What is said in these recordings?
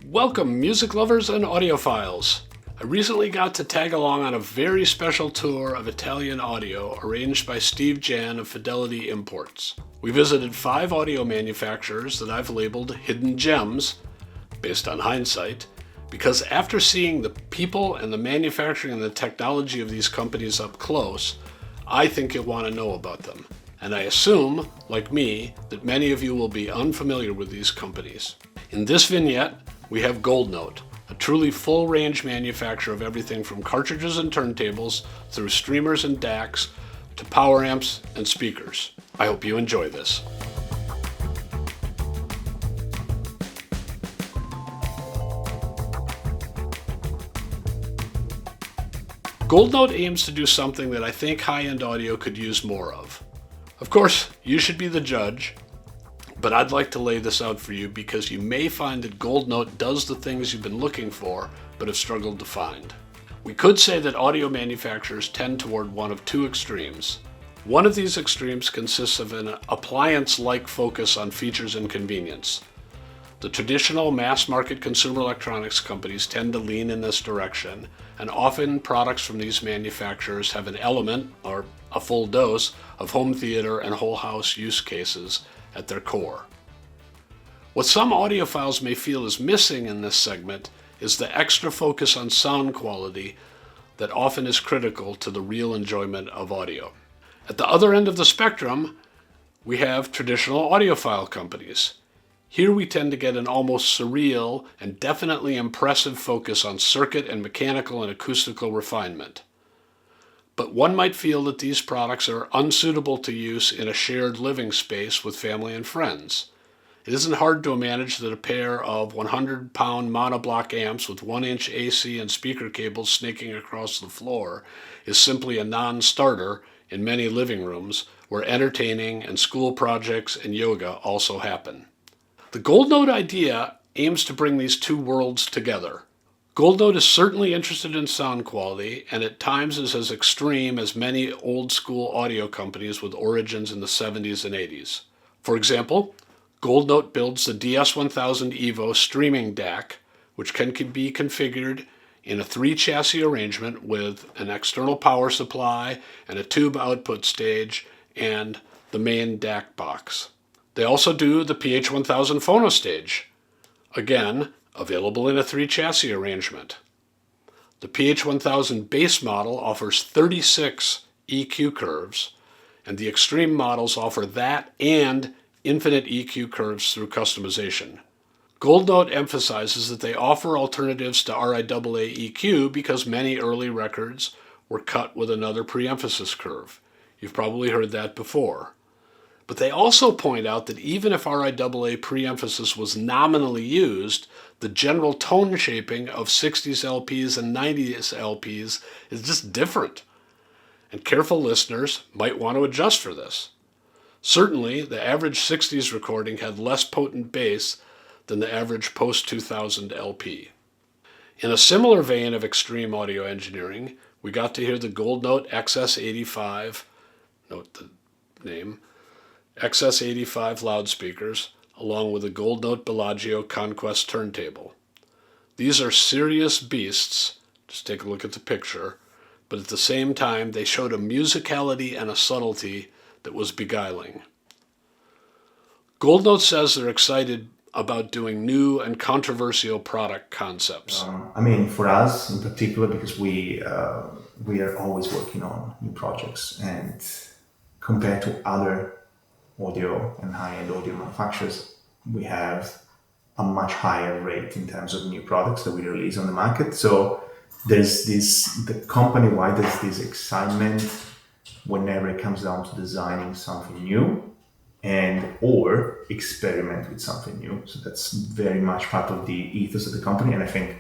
Welcome, music lovers and audiophiles. I recently got to tag along on a very special tour of Italian audio arranged by Steve Jan of Fidelity Imports. We visited 5 audio manufacturers that I've labeled hidden gems, based on hindsight, because after seeing the people and the manufacturing and the technology of these companies up close, I think you'll want to know about them. And I assume, like me, that many of you will be unfamiliar with these companies. In this vignette, we have Goldnote, a truly full-range manufacturer of everything from cartridges and turntables through streamers and DACs to power amps and speakers. I hope you enjoy this. Goldnote aims to do something that I think high-end audio could use more of. Of course, you should be the judge, but I'd like to lay this out for you because you may find that Goldnote does the things you've been looking for but have struggled to find. We could say that audio manufacturers tend toward one of 2 extremes. One of these extremes consists of an appliance-like focus on features and convenience. The traditional mass-market consumer electronics companies tend to lean in this direction, and often products from these manufacturers have an element, or a full dose, of home theater and whole house use cases at their core. What some audiophiles may feel is missing in this segment is the extra focus on sound quality that often is critical to the real enjoyment of audio. At the other end of the spectrum, we have traditional audiophile companies. Here we tend to get an almost surreal and definitely impressive focus on circuit and mechanical and acoustical refinement. But one might feel that these products are unsuitable to use in a shared living space with family and friends. It isn't hard to manage that a pair of 100-pound monoblock amps with 1-inch AC and speaker cables snaking across the floor is simply a non-starter in many living rooms where entertaining and school projects and yoga also happen. The Goldnote idea aims to bring these 2 worlds together. Goldnote is certainly interested in sound quality, and at times is as extreme as many old-school audio companies with origins in the 70s and 80s. For example, Goldnote builds the DS1000 Evo streaming DAC, which can be configured in a 3-chassis arrangement with an external power supply and a tube output stage and the main DAC box. They also do the PH1000 phono stage, again, available in a 3-chassis arrangement. The PH1000 base model offers 36 EQ curves, and the extreme models offer that and infinite EQ curves through customization. Goldnote emphasizes that they offer alternatives to RIAA EQ because many early records were cut with another pre-emphasis curve. You've probably heard that before. But they also point out that even if RIAA pre-emphasis was nominally used, the general tone shaping of 60s LPs and 90s LPs is just different. And careful listeners might want to adjust for this. Certainly, the average 60s recording had less potent bass than the average post-2000 LP. In a similar vein of extreme audio engineering, we got to hear the Goldnote XS85, note the name, XS85 loudspeakers, along with the Goldnote Bellagio Conquest turntable. These are serious beasts, just take a look at the picture, but at the same time they showed a musicality and a subtlety that was beguiling. Goldnote says they're excited about doing new and controversial product concepts. For us in particular, because we are always working on new projects, and compared to other audio and high-end audio manufacturers, we have a much higher rate in terms of new products that we release on the market. So there's the company-wide, there's this excitement whenever it comes down to designing something new and or experiment with something new. So that's very much part of the ethos of the company. And I think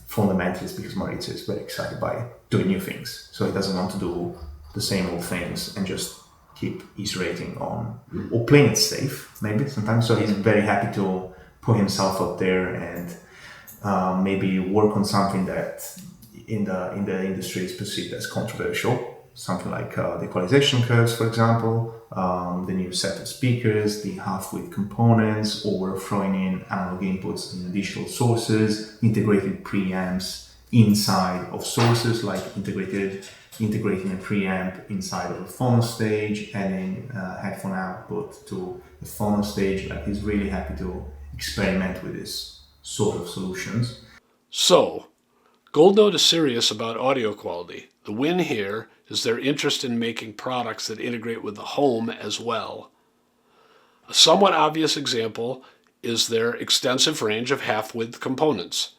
fundamentally it's because Maurizio is very excited by doing new things. So he doesn't want to do the same old things and just keep iterating on, or playing it safe maybe sometimes. So he's very happy to put himself out there and maybe work on something that in the industry is perceived as controversial. something like the equalization curves, for example, the new set of speakers, the half-width components, or throwing in analog inputs and additional sources, integrated preamps inside of sources, like integrating a preamp inside of a phono stage, adding headphone output to the phono stage. Like, he's really happy to experiment with this sort of solutions. So, Goldnote is serious about audio quality. The win here is their interest in making products that integrate with the home as well. A somewhat obvious example is their extensive range of half-width components.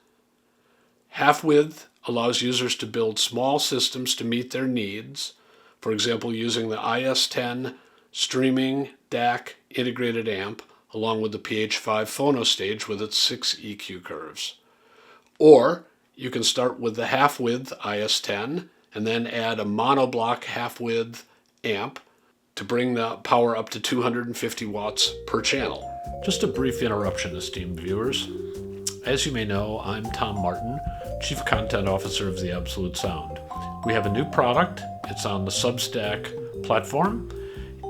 Half-width allows users to build small systems to meet their needs, for example using the IS-10 streaming DAC integrated amp along with the PH5 phono stage with its 6 EQ curves. Or you can start with the half-width IS-10 and then add a monoblock half-width amp to bring the power up to 250 watts per channel. Just a brief interruption, esteemed viewers. As you may know, I'm Tom Martin, Chief Content Officer of The Absolute Sound. We have a new product. It's on the Substack platform,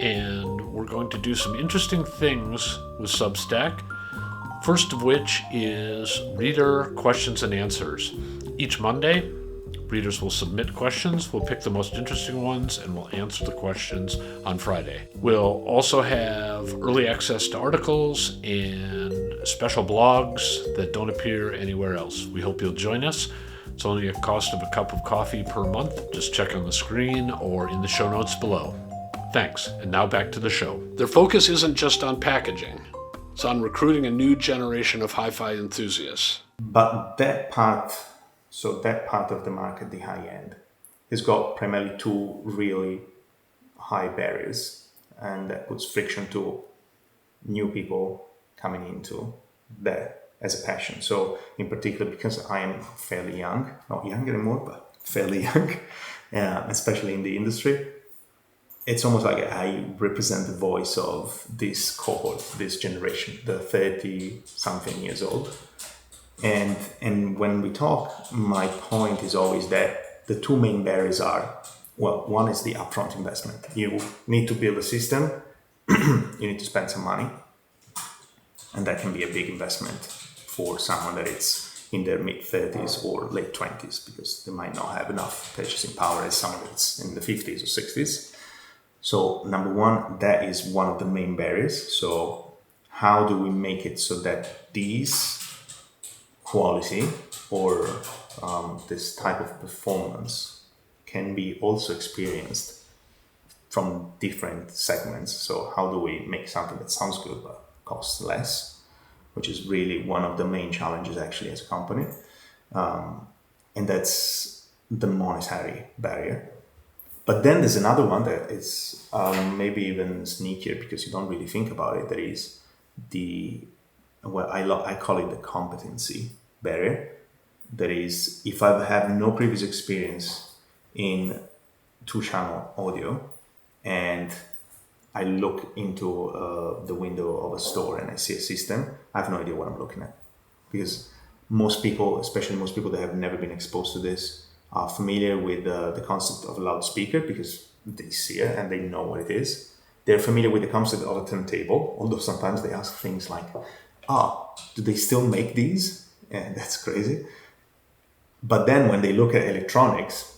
and we're going to do some interesting things with Substack. First of which is reader questions and answers. Each Monday, readers will submit questions. We'll pick the most interesting ones and we'll answer the questions on Friday. We'll also have early access to articles and special blogs that don't appear anywhere else. We hope you'll join us. It's only a cost of a cup of coffee per month. Just check on the screen or in the show notes below. Thanks, and now back to the show. Their focus isn't just on packaging. It's on recruiting a new generation of hi-fi enthusiasts. But that part of the market, the high end, has got primarily two really high barriers, and that puts friction to new people coming into that as a passion. So in particular, because I am fairly young, not young anymore, but fairly young, especially in the industry, it's almost like I represent the voice of this cohort, this generation, the 30-something years old. And when we talk, my point is always that the two main barriers are, well, one is the upfront investment. You need to build a system, you need to spend some money, and that can be a big investment for someone that is in their mid-30s or late 20s, because they might not have enough purchasing power as someone that's in the 50s or 60s. So number one, that is one of the main barriers. So how do we make it so that these quality or this type of performance can be also experienced from different segments? So how do we make something that sounds good but costs less, which is really one of the main challenges actually as a company. And that's the monetary barrier. But then there's another one that is maybe even sneakier because you don't really think about it. That is I call it the competency barrier. That is, if I have no previous experience in two-channel audio and I look into the window of a store and I see a system, I have no idea what I'm looking at. Because most people, especially most people that have never been exposed to this, are familiar with the concept of a loudspeaker because they see it and they know what it is. They're familiar with the concept of a turntable, although sometimes they ask things like, do they still make these? And that's crazy. But then when they look at electronics,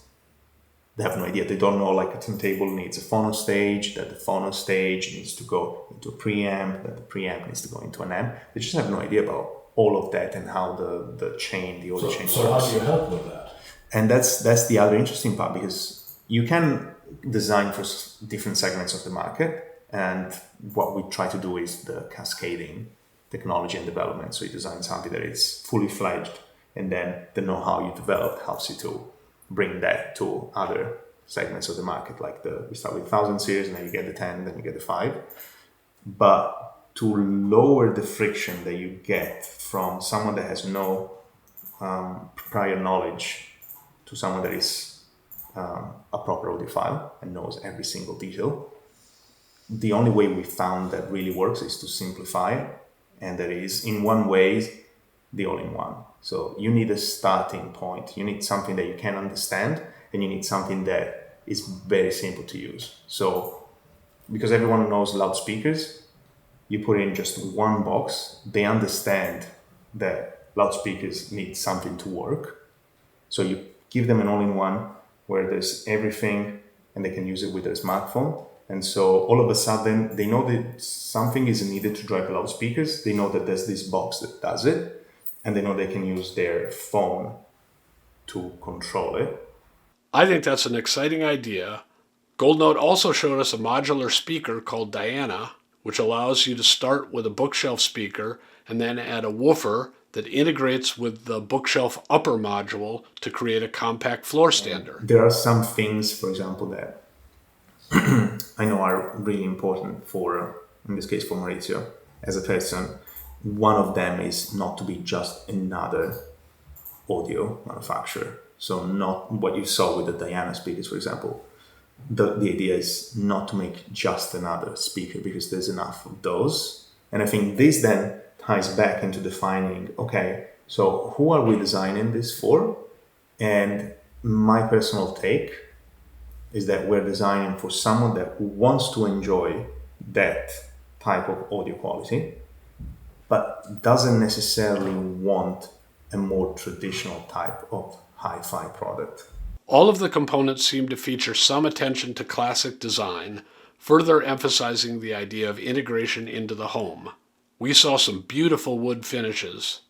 they have no idea. They don't know like a turntable needs a phono stage, that the phono stage needs to go into a preamp, that the preamp needs to go into an amp. They just have no idea about all of that and how the audio chain works. So how do you help with that? And that's the other interesting part, because you can design for different segments of the market, and what we try to do is the cascading technology and development. So you design something that is fully fledged, and then the know-how you develop helps you to bring that to other segments of the market. Like we start with 1000 series, and then you get the 10, then you get the 5. But to lower the friction that you get from someone that has no prior knowledge to someone that is a proper audiophile and knows every single detail, the only way we found that really works is to simplify it, and that is in one way the all-in-one. So you need a starting point. You need something that you can understand, and you need something that is very simple to use. So because everyone knows loudspeakers, you put in just one box, they understand that loudspeakers need something to work. So you give them an all-in-one where there's everything and they can use it with their smartphone. And so all of a sudden they know that something is needed to drive loudspeakers. They know that there's this box that does it, and they know they can use their phone to control it. I think that's an exciting idea. Goldnote also showed us a modular speaker called Diana, which allows you to start with a bookshelf speaker and then add a woofer that integrates with the bookshelf upper module to create a compact floor stander. There are some things, for example, that I know are really important for, in this case, for Maurizio as a person. One of them is not to be just another audio manufacturer. So not what you saw with the Diana speakers, for example. The idea is not to make just another speaker because there's enough of those. And I think this then ties back into defining, okay, so who are we designing this for? And my personal take is that we're designing for someone that wants to enjoy that type of audio quality, but doesn't necessarily want a more traditional type of hi-fi product. All of the components seem to feature some attention to classic design, further emphasizing the idea of integration into the home. We saw some beautiful wood finishes.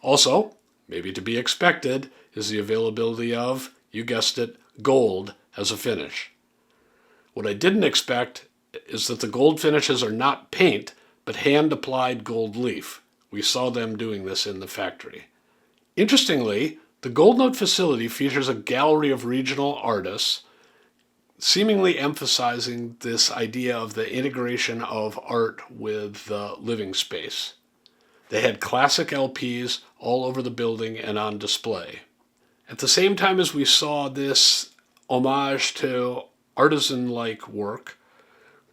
Also, maybe to be expected, is the availability of, you guessed it, gold as a finish. What I didn't expect is that the gold finishes are not paint, but hand-applied gold leaf. We saw them doing this in the factory. Interestingly, the Goldnote facility features a gallery of regional artists, seemingly emphasizing this idea of the integration of art with the living space. They had classic LPs all over the building and on display. At the same time as we saw this homage to artisan-like work,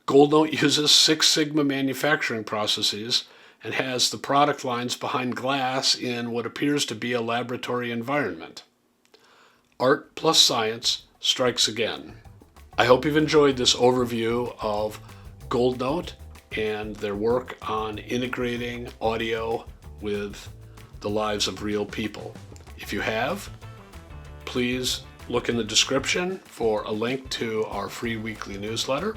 Goldnote uses Six Sigma manufacturing processes and has the product lines behind glass in what appears to be a laboratory environment. Art plus science strikes again. I hope you've enjoyed this overview of Goldnote and their work on integrating audio with the lives of real people. If you have, please look in the description for a link to our free weekly newsletter,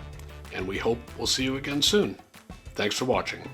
and we hope we'll see you again soon. Thanks for watching.